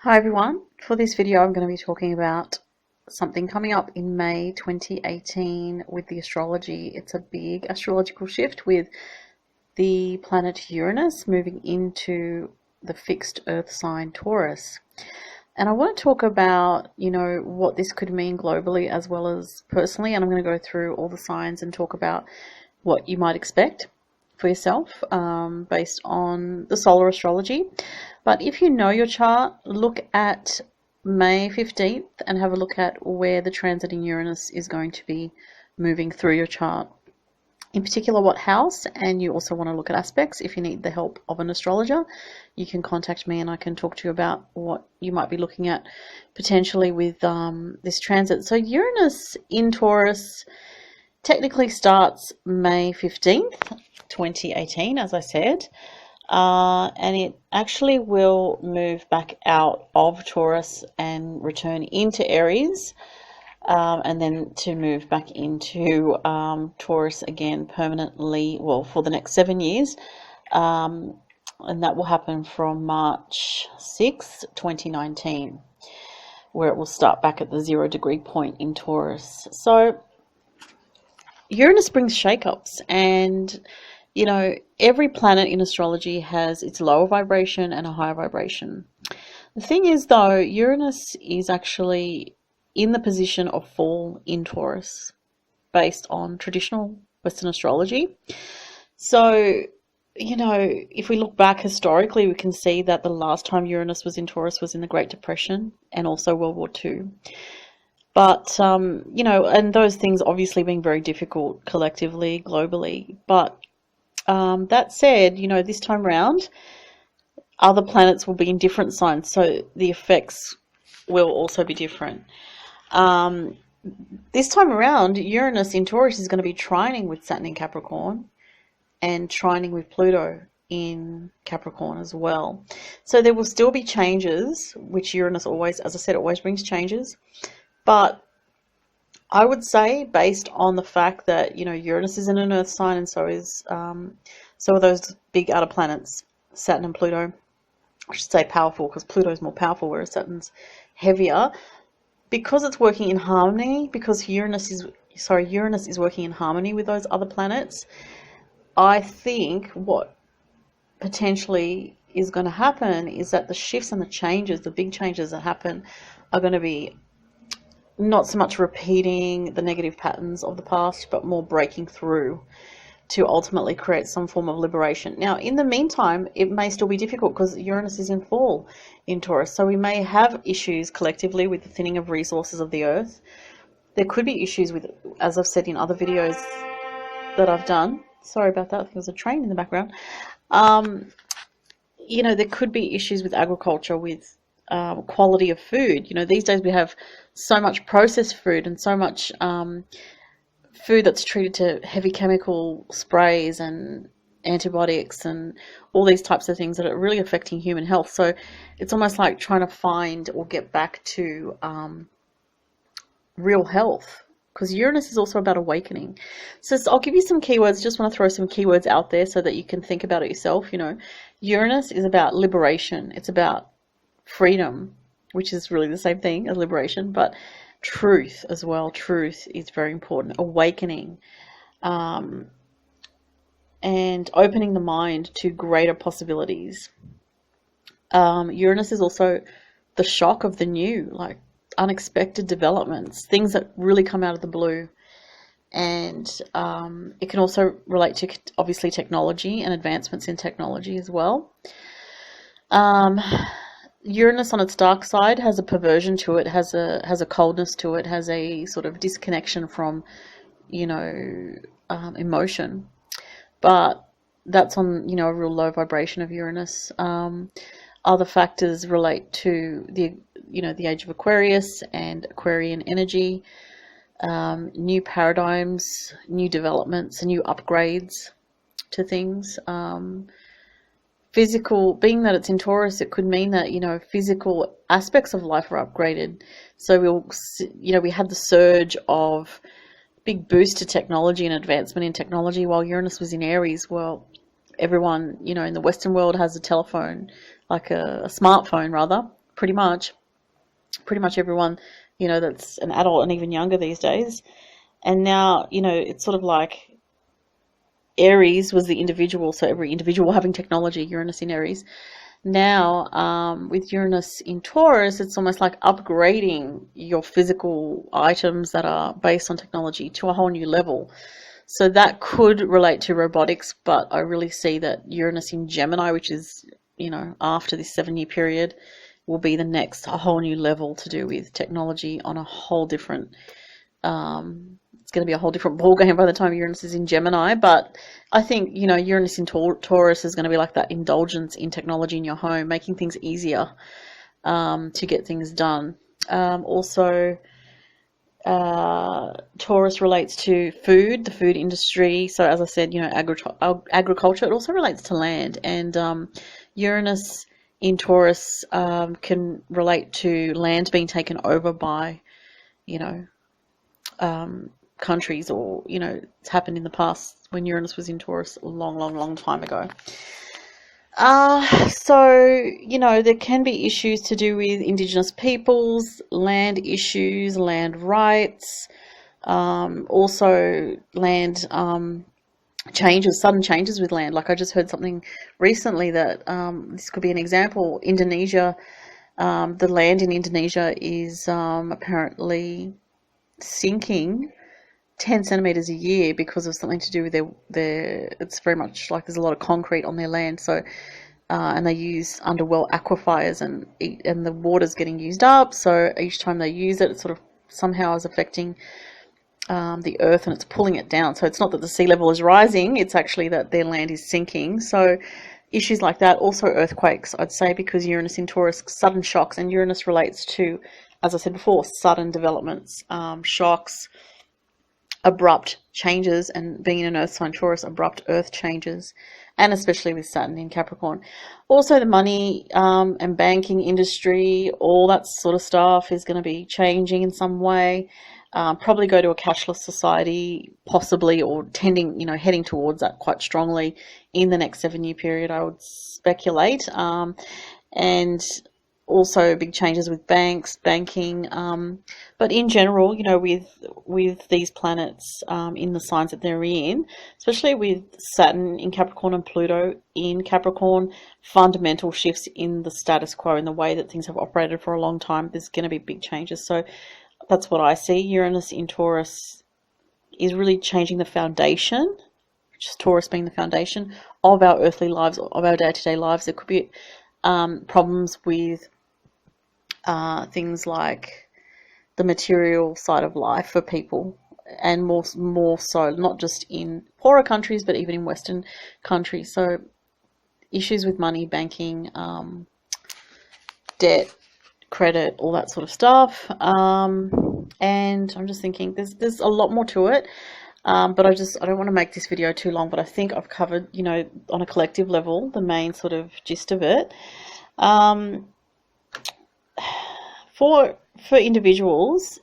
Hi everyone, for this video I'm going to be talking about something coming up in May 2018 with the astrology. It's a big astrological shift with the planet Uranus moving into the fixed earth sign Taurus. And I want to talk about, what this could mean globally as well as personally, and I'm going to go through all the signs and talk about what you might expect for yourself based on the solar astrology. But if you know your chart, look at May 15th and have a look at where the transit in Uranus is going to be moving through your chart. In particular, what house, and you also want to look at aspects. If you need the help of an astrologer, you can contact me and I can talk to you about what you might be looking at potentially with this transit. So Uranus in Taurus technically starts May 15th, 2018, as I said. And it actually will move back out of Taurus and return into Aries, and then to move back into Taurus again permanently, well, for the next 7 years. And that will happen from March 6th, 2019, where it will start back at the 0 degree point in Taurus. So Uranus brings shakeups, and every planet in astrology has its lower vibration and a higher vibration. The thing is, though, Uranus is actually in the position of fall in Taurus based on traditional Western astrology. So, if we look back historically, we can see that the last time Uranus was in Taurus was in the Great Depression and also World War II. But, and those things obviously being very difficult collectively, globally. But that said, this time around, other planets will be in different signs, so the effects will also be different. This time around, Uranus in Taurus is going to be trining with Saturn in Capricorn and trining with Pluto in Capricorn as well. So there will still be changes, which Uranus always, as I said, always brings changes. But I would say, based on the fact that, Uranus is in an earth sign and so are those big outer planets, Saturn and Pluto. I should say powerful, because Pluto is more powerful, whereas Saturn's heavier. Because it's working in harmony, because Uranus is working in harmony with those other planets, I think what potentially is going to happen is that the shifts and the changes, the big changes that happen, are going to be not so much repeating the negative patterns of the past, but more breaking through to ultimately create some form of liberation. Now, in the meantime, it may still be difficult because Uranus is in fall in Taurus. So we may have issues collectively with the thinning of resources of the earth. There could be issues with, as I've said in other videos that I've done. Sorry about that. There was a train in the background. There could be issues with agriculture, with quality of food. These days we have so much processed food and so much food that's treated to heavy chemical sprays and antibiotics and all these types of things that are really affecting human health. So it's almost like trying to find or get back to real health, because Uranus is also about awakening. So I'll give you some keywords. Just want to throw some keywords out there so that you can think about it yourself. Uranus is about liberation. It's about freedom, which is really the same thing as liberation, but truth as well. Truth is very important. Awakening, and opening the mind to greater possibilities. Uranus is also the shock of the new, like unexpected developments, things that really come out of the blue. And it can also relate to, obviously, technology and advancements in technology as well. Uranus on its dark side has a perversion to it, has a coldness to it, has a sort of disconnection from, emotion. But that's on, a real low vibration of Uranus. Other factors relate to the age of Aquarius and Aquarian energy, new paradigms, new developments, and new upgrades to things. Physical, being that it's in Taurus, it could mean that, physical aspects of life are upgraded. So we had the surge of big boost to technology and advancement in technology while Uranus was in Aries. Well, everyone, in the Western world has a telephone, like a smartphone rather, pretty much everyone, you know, that's an adult and even younger these days. And now, you know, it's sort of like Aries was the individual, so every individual having technology, Uranus in Aries. Now, with Uranus in Taurus, it's almost like upgrading your physical items that are based on technology to a whole new level. So that could relate to robotics, but I really see that Uranus in Gemini, which is, you know, after this 7-year period, will be the next a whole new level to do with technology on a whole different, it's going to be a whole different ball game by the time Uranus is in Gemini. But I think, you know, Uranus in Taurus is going to be like that indulgence in technology in your home, making things easier to get things done. Also, Taurus relates to food, the food industry. So as I said, you know, agriculture. It also relates to land, and Uranus in Taurus can relate to land being taken over by, you know, countries, or, you know, it's happened in the past when Uranus was in Taurus a long time ago. So, you know, there can be issues to do with Indigenous peoples, land issues, land rights, also land changes, sudden changes with land. Like I just heard something recently that this could be an example. Indonesia, the land in Indonesia is apparently sinking 10 centimeters a year because of something to do with their it's very much like there's a lot of concrete on their land. So and they use underwell aquifers, and the water's getting used up, so each time they use it, it sort of somehow is affecting the earth, and it's pulling it down. So it's not that the sea level is rising, it's actually that their land is sinking. So issues like that. Also earthquakes, I'd say, because Uranus in Taurus, sudden shocks, and Uranus relates to, as I said before, sudden developments, shocks, abrupt changes, and being in an earth sign Taurus, abrupt earth changes, and especially with Saturn in Capricorn. Also the money and banking industry, all that sort of stuff is going to be changing in some way. Probably go to a cashless society, possibly, or tending, you know, heading towards that quite strongly in the next 7-year period, I would speculate. And also big changes with banks, banking, but in general, you know, with these planets in the signs that they're in, especially with Saturn in Capricorn and Pluto in Capricorn, fundamental shifts in the status quo, in the way that things have operated for a long time. There's going to be big changes. So that's what I see. Uranus in Taurus is really changing the foundation, which is Taurus being the foundation of our earthly lives, of our day-to-day lives. There could be problems with things like the material side of life for people, and more so not just in poorer countries, but even in Western countries. So issues with money, banking, debt, credit, all that sort of stuff. And I'm just thinking there's a lot more to it. But I don't want to make this video too long, but I think I've covered, you know, on a collective level, the main sort of gist of it. For individuals,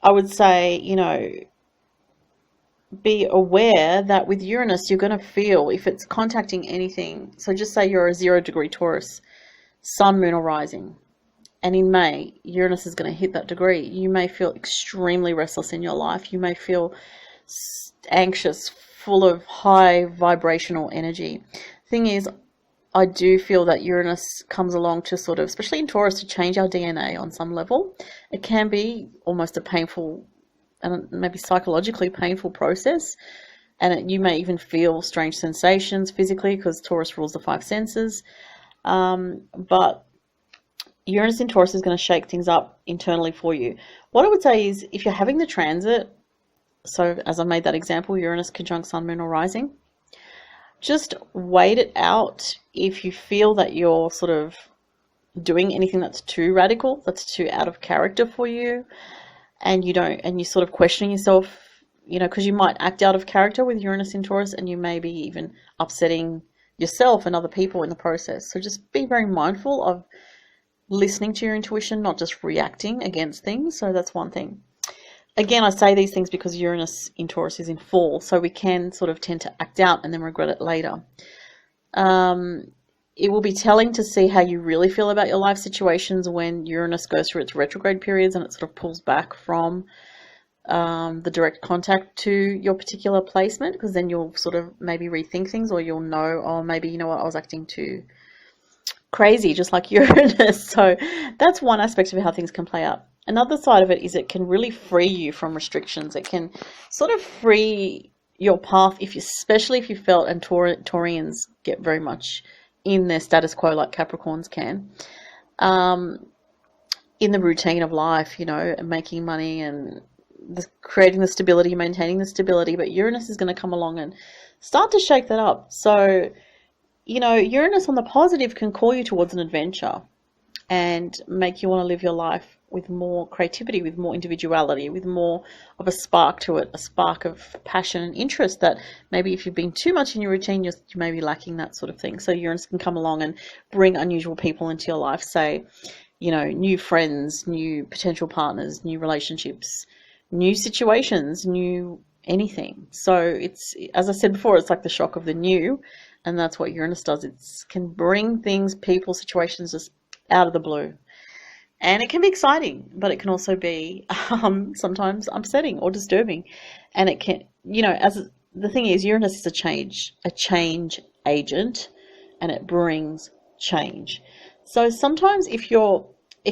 I would say, you know, be aware that with Uranus, you're going to feel, if it's contacting anything, so just say you're a 0-degree Taurus, Sun, Moon, or Rising, and in May, Uranus is going to hit that degree. You may feel extremely restless in your life. You may feel anxious, full of high vibrational energy. Thing is, I do feel that Uranus comes along to sort of, especially in Taurus, to change our DNA on some level. It can be almost a painful and maybe psychologically painful process. And you may even feel strange sensations physically, because Taurus rules the 5 senses. But Uranus in Taurus is going to shake things up internally for you. What I would say is, if you're having the transit, so as I made that example, Uranus conjunct Sun, Moon, or Rising, just wait it out. If you feel that you're sort of doing anything that's too radical, that's too out of character for you, and you're sort of questioning yourself, you know, because you might act out of character with Uranus in Taurus, and you may be even upsetting yourself and other people in the process. So just be very mindful of listening to your intuition, not just reacting against things. So that's one thing. Again, I say these things because Uranus in Taurus is in fall, so we can sort of tend to act out and then regret it later. it will be telling to see how you really feel about your life situations when Uranus goes through its retrograde periods and it sort of pulls back from the direct contact to your particular placement, because then you'll sort of maybe rethink things, or you'll know, oh, maybe, you know what, I was acting too crazy, just like Uranus. So that's one aspect of how things can play out. Another side of it is it can really free you from restrictions. It can sort of free your path, especially if you felt, and Taurians get very much in their status quo like Capricorns can, in the routine of life, you know, and making money and creating the stability, maintaining the stability. But Uranus is going to come along and start to shake that up. So, you know, Uranus on the positive can call you towards an adventure and make you want to live your life with more creativity, with more individuality, with more of a spark to it, a spark of passion and interest that maybe if you've been too much in your routine, you may be lacking that sort of thing. So Uranus can come along and bring unusual people into your life, say, you know, new friends, new potential partners, new relationships, new situations, new anything. So it's, as I said before, it's like the shock of the new, and that's what Uranus does. It can bring things, people, situations just out of the blue. And it can be exciting, but it can also be sometimes upsetting or disturbing. And it can, you know, the thing is, Uranus is a change agent, and it brings change. So sometimes it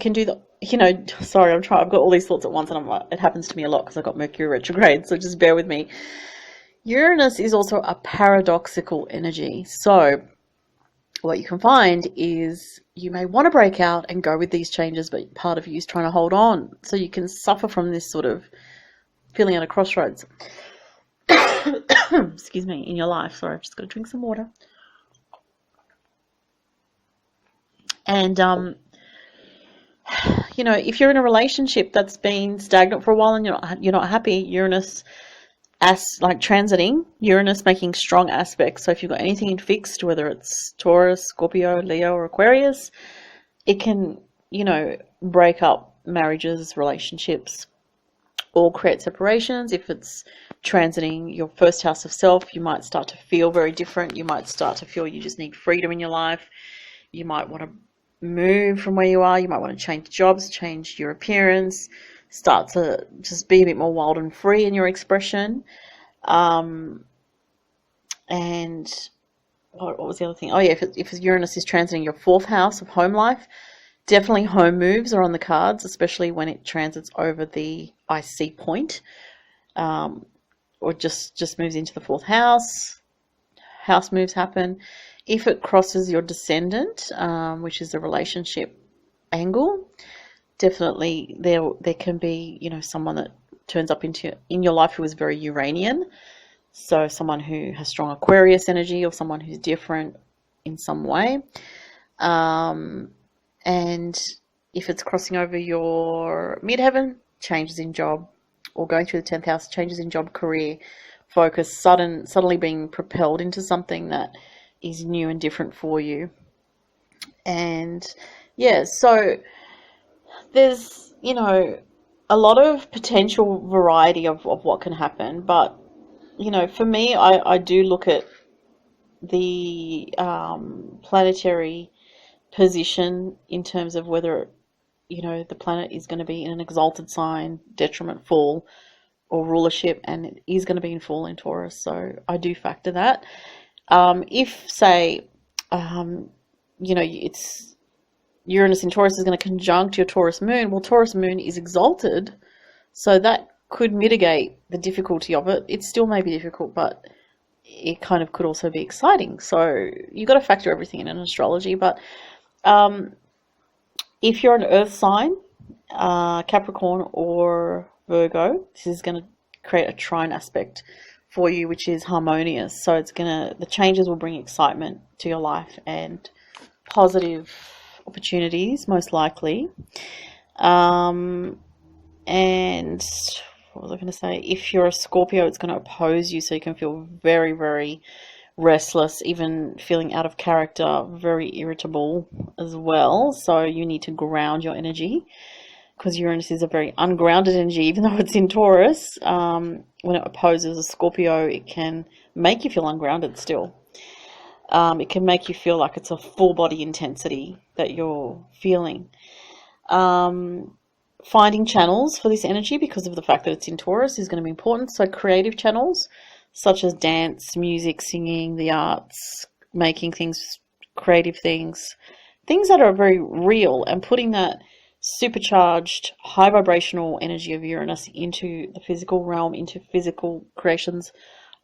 can do the, you know, sorry, I've got all these thoughts at once, and it happens to me a lot because I've got Mercury retrograde, so just bear with me. Uranus is also a paradoxical energy. So what you can find is you may want to break out and go with these changes, but part of you is trying to hold on. So you can suffer from this sort of feeling at a crossroads. Excuse me, in your life. Sorry, I've just got to drink some water. And, you know, if you're in a relationship that's been stagnant for a while and you're not happy, Uranus, transiting, Uranus making strong aspects. So if you've got anything in fixed, whether it's Taurus, Scorpio, Leo, or Aquarius, it can, you know, break up marriages, relationships, or create separations. If it's transiting your first house of self, you might start to feel very different. You might start to feel you just need freedom in your life. You might want to move from where you are. You might want to change jobs, change your appearance, start to just be a bit more wild and free in your expression. And what was the other thing? Oh yeah, if Uranus is transiting your fourth house of home life, definitely home moves are on the cards, especially when it transits over the IC point, or just moves into the fourth house. House moves happen. If it crosses your descendant, which is the relationship angle, definitely there can be, you know, someone that turns up in your life who is very Uranian. So someone who has strong Aquarius energy, or someone who's different in some way. And if it's crossing over your midheaven, changes in job, or going through the 10th house, changes in job, career, focus, suddenly being propelled into something that is new and different for you. And yeah, so there's, you know, a lot of potential variety of what can happen. But, you know, for me, I do look at the planetary position in terms of whether, you know, the planet is going to be in an exalted sign, detriment, fall, or rulership, and it is going to be in fall in Taurus. So I do factor that. If, say, you know, it's Uranus in Taurus is going to conjunct your Taurus moon, well, Taurus moon is exalted, so that could mitigate the difficulty of it. It still may be difficult, but it kind of could also be exciting. So you've got to factor everything in astrology. But if you're an earth sign, Capricorn or Virgo, this is going to create a trine aspect for you, which is harmonious. So the changes will bring excitement to your life and positive opportunities, most likely. And what was I going to say? If you're a Scorpio, it's going to oppose you, so you can feel very, very restless, even feeling out of character, very irritable as well. So you need to ground your energy, because Uranus is a very ungrounded energy, even though it's in Taurus. When it opposes a Scorpio, it can make you feel ungrounded still. It can make you feel like it's a full body intensity that you're feeling. Finding channels for this energy, because of the fact that it's in Taurus, is going to be important. So creative channels such as dance, music, singing, the arts, making things, creative things, things that are very real, and putting that supercharged, high vibrational energy of Uranus into the physical realm, into physical creations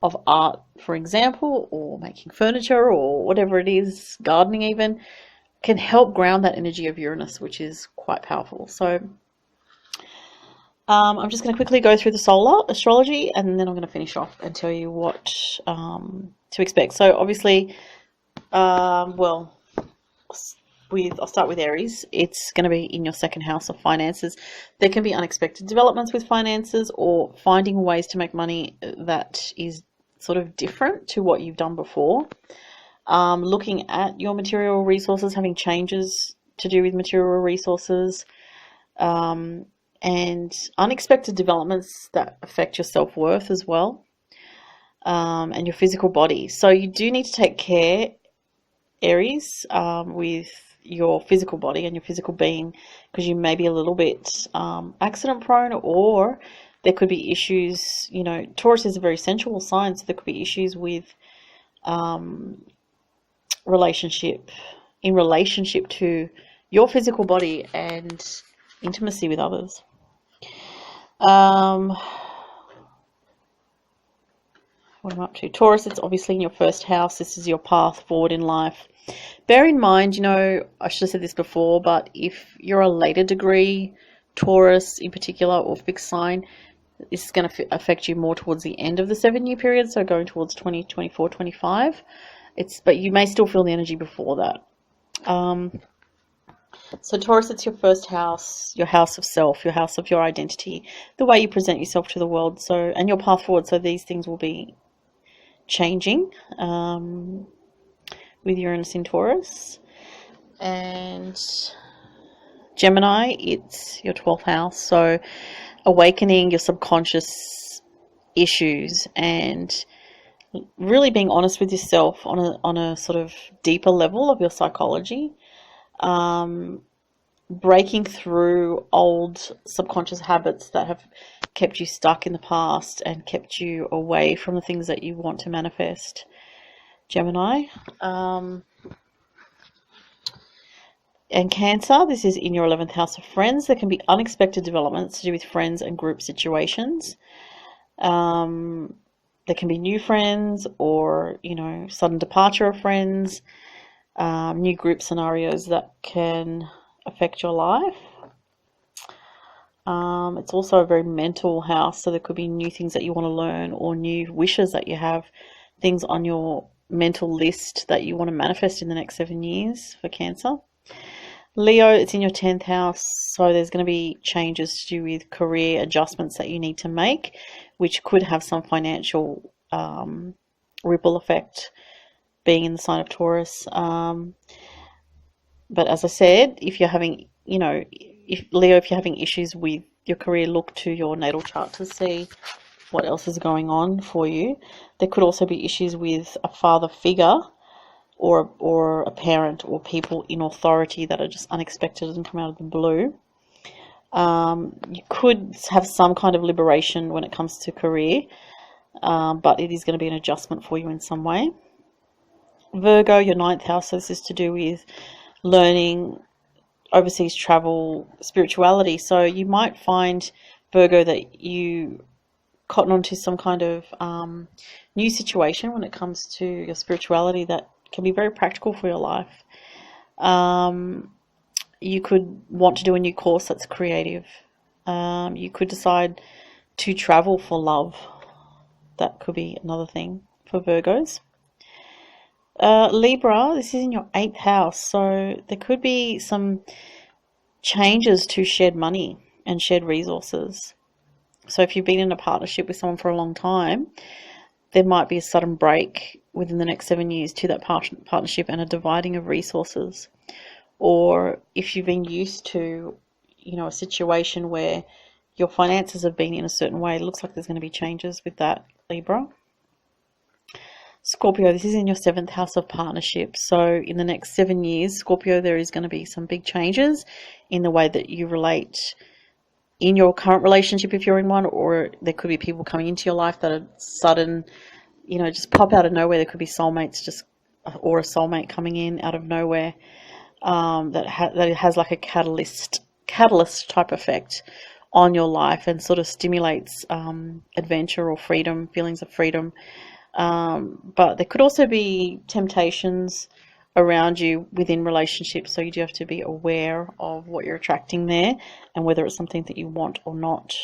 of art, for example, or making furniture or whatever it is, gardening even, can help ground that energy of Uranus, which is quite powerful. So I'm just going to quickly go through the solar astrology, and then I'm going to finish off and tell you what to expect. So obviously, well, I'll start with Aries. It's going to be in your second house of finances. There can be unexpected developments with finances, or finding ways to make money that is sort of different to what you've done before. Looking at your material resources, having changes to do with material resources, and unexpected developments that affect your self-worth as well, and your physical body. So you do need to take care, Aries, with your physical body and your physical being, because you may be a little bit accident prone, or there could be issues. You know, Taurus is a very sensual sign, so there could be issues with relationship to your physical body and intimacy with others. What am I up to? Taurus, it's obviously in your first house. This is your path forward in life. Bear in mind, you know, I should have said this before, but if you're a later degree Taurus in particular, or fixed sign, this is going to affect you more towards the end of the 7-year period, so going towards 2024, 25. But you may still feel the energy before that. So Taurus, it's your first house, your house of self, your house of your identity, the way you present yourself to the world, so, and your path forward. So these things will be changing with Uranus in Taurus. And Gemini, it's your 12th house, so awakening your subconscious issues and really being honest with yourself on a sort of deeper level of your psychology. Breaking through old subconscious habits that have kept you stuck in the past and kept you away from the things that you want to manifest, Gemini. And Cancer, this is in your 11th house of friends. There can be unexpected developments to do with friends and group situations. There can be new friends, or, you know, sudden departure of friends, new group scenarios that can affect your life. It's also a very mental house, so there could be new things that you want to learn, or new wishes that you have, things on your mental list that you want to manifest in the next 7 years for Cancer. Leo, it's in your 10th house, so there's going to be changes to do with career adjustments that you need to make, which could have some financial ripple effect, being in the sign of Taurus. But as I said, if you're having, you know, if you're having issues with your career, look to your natal chart to see what else is going on for you. There could also be issues with a father figure, or a parent, or people in authority that are just unexpected and come out of the blue. You could have some kind of liberation when it comes to career, but it is going to be an adjustment for you in some way. Virgo, your 9th house, so this is to do with learning, overseas travel, spirituality. So you might find, Virgo, that you cotton onto some kind of new situation when it comes to your spirituality that can be very practical for your life. You could want to do a new course that's creative. You could decide to travel for love. That could be another thing for Virgos. Libra, this is in your 8th house, so there could be some changes to shared money and shared resources. So if you've been in a partnership with someone for a long time, there might be a sudden break within the next 7 years to that partnership, and a dividing of resources. Or if you've been used to, you know, a situation where your finances have been in a certain way, it looks like there's going to be changes with that, Libra. Scorpio, this is in your 7th house of partnerships. So in the next 7 years, Scorpio, there is going to be some big changes in the way that you relate in your current relationship if you're in one, or there could be people coming into your life that are sudden, you know, just pop out of nowhere. There could be soulmates or a soulmate coming in out of nowhere, that has like a catalyst type effect on your life and sort of stimulates adventure or freedom, feelings of freedom. But there could also be temptations around you within relationships, so you do have to be aware of what you're attracting there and whether it's something that you want or not.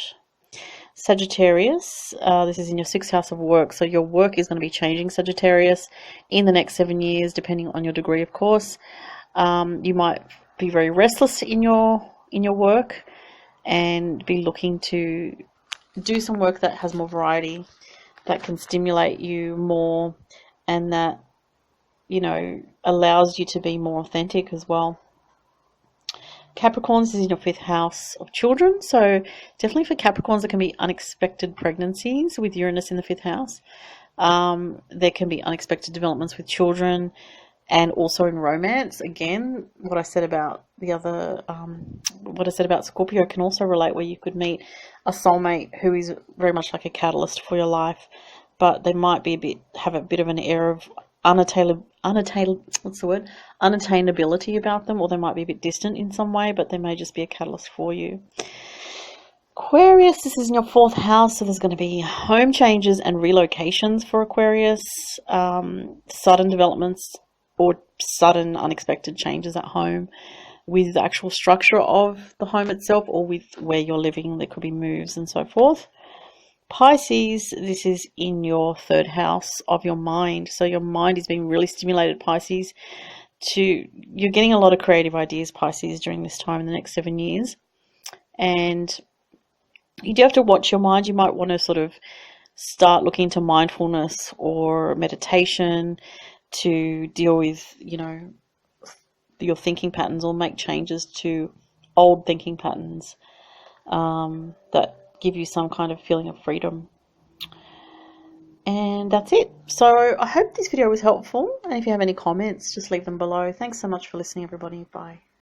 Sagittarius, this is in your 6th house of work, so your work is going to be changing, Sagittarius, in the next 7 years, depending on your degree, of course. You might be very restless in your work and be looking to do some work that has more variety, that can stimulate you more, and that, you know, allows you to be more authentic as well. Capricorns, this is in your 5th house of children. So definitely for Capricorns, there can be unexpected pregnancies with Uranus in the 5th house. There can be unexpected developments with children, and also in romance. Again, what I said about what I said about Scorpio can also relate, where you could meet a soulmate who is very much like a catalyst for your life, but they might be have a bit of an air of unattainability about them, or they might be a bit distant in some way, but they may just be a catalyst for you. Aquarius, this is in your 4th house, so there's going to be home changes and relocations for Aquarius, sudden developments or sudden unexpected changes at home with the actual structure of the home itself, or with where you're living. There could be moves and so forth. Pisces, this is in your 3rd house of your mind. So your mind is being really stimulated, Pisces. You're getting a lot of creative ideas, Pisces, during this time in the next 7 years. And you do have to watch your mind. You might want to sort of start looking into mindfulness or meditation to deal with, you know, your thinking patterns, or make changes to old thinking patterns that give you some kind of feeling of freedom. And that's it. So I hope this video was helpful, and if you have any comments, just leave them below. Thanks so much for listening, everybody. Bye.